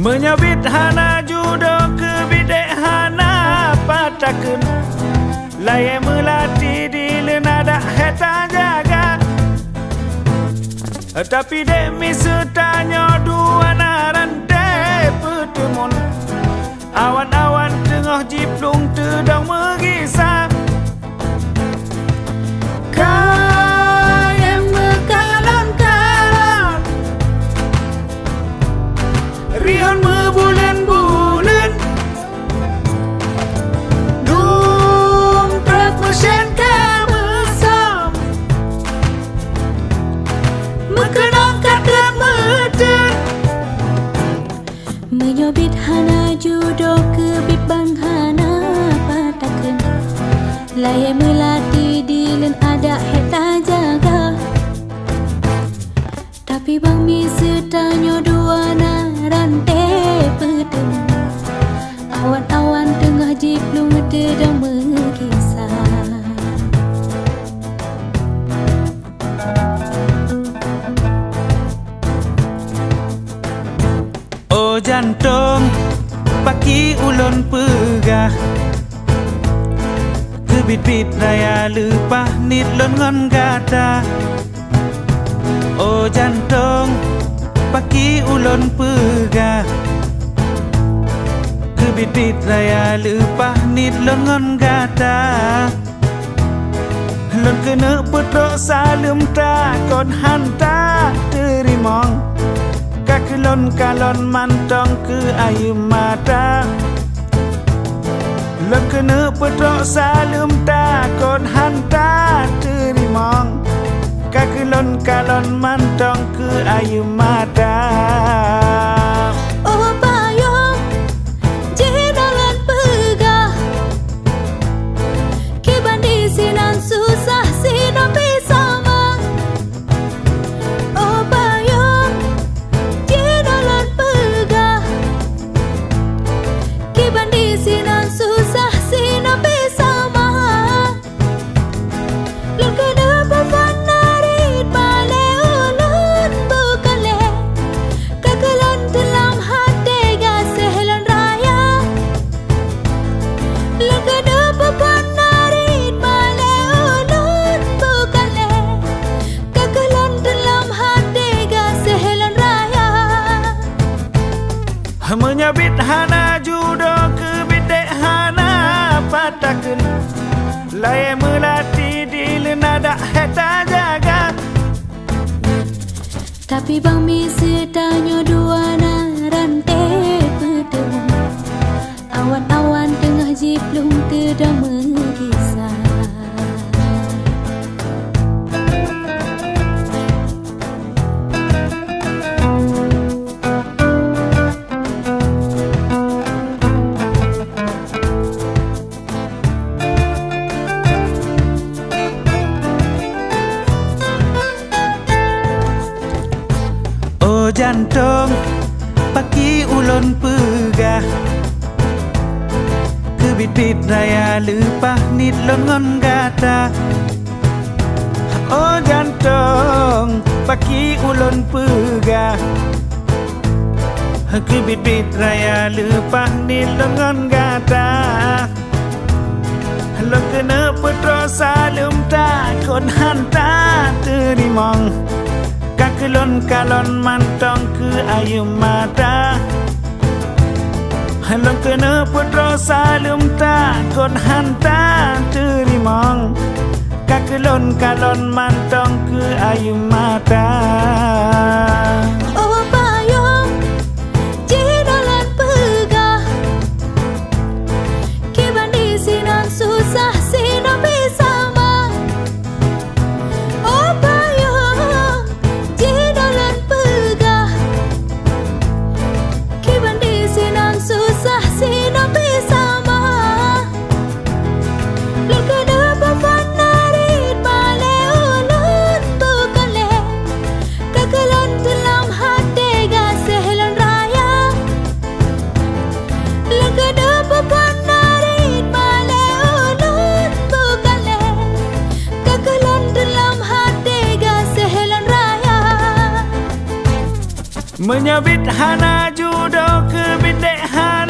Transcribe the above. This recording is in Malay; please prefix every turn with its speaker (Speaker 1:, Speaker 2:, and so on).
Speaker 1: Menyabit hana judo ke bidek hana patakeun laye melati di lenada heta jaga. Tapi dek misetanyo dua narante petemun awan-awan tengah jiplung tedang mengisah. Kayang mekalan-kalan rion mebulan-bulan dum truk mesin kamesam mekenang kakak meten
Speaker 2: menyobit hana judo ke bit bang hana patakeun laye melati di len ada heta jaga. Tapi bang mi setanyo dua narante pedem awan-awan tengah jiplung tedang mengisah.
Speaker 1: Oh jantung paki ulun pegah kebit-bit raya lepah nit lon ngon gata. Oh jantung paki ulun pegah kebit-bit raya lepah nit lon ngon gata. Lon kena putrok salem takon hanta terimong kakelon kalon mantong ke ayu mata. Lon kena putrok salem takon hanta terimong kakelon kalon mantong ke ayu mata.
Speaker 2: Oh payung jinalan pegah kibandi sinan susah sinan pisama. Oh payung jinalan pegah kibandi sinan susah sinan pisama. Lon kena pepanarit bale ulun bukale kakelan dalam hati gaselan raya. Lon kena pepanarit bale ulun bukale kakelan dalam hati gaselan raya.
Speaker 1: Menyabit hana judo ke bidek hana patakeun laye melati di lenada heta jaga.
Speaker 2: Tapi bang mi setanyo dua narante pedem awan-awan tengah jiplung tedang mengisah.
Speaker 1: Oh jantung paki ulun pegah kebit-bit raya lepah nit lon ngon gata. Oh jantung paki ulun pegah kebit-bit raya lepah nit lon ngon gata. Lon kena putra salem takon hanta terimong kakelon kalon mantong ke ayu mata. Lon kena putra salem takon hanta terimong kakelon kalon mantong ke ayu mata.
Speaker 2: Oh payung jinalan pegah kibandi sinan susah sinan pisama. Oh payung jinalan pegah kibandi sinan susah sinan pisama. Lon kena pepanarit bale ulun bukale kakelan dalam
Speaker 1: Menyabit hana judo ke bindek hana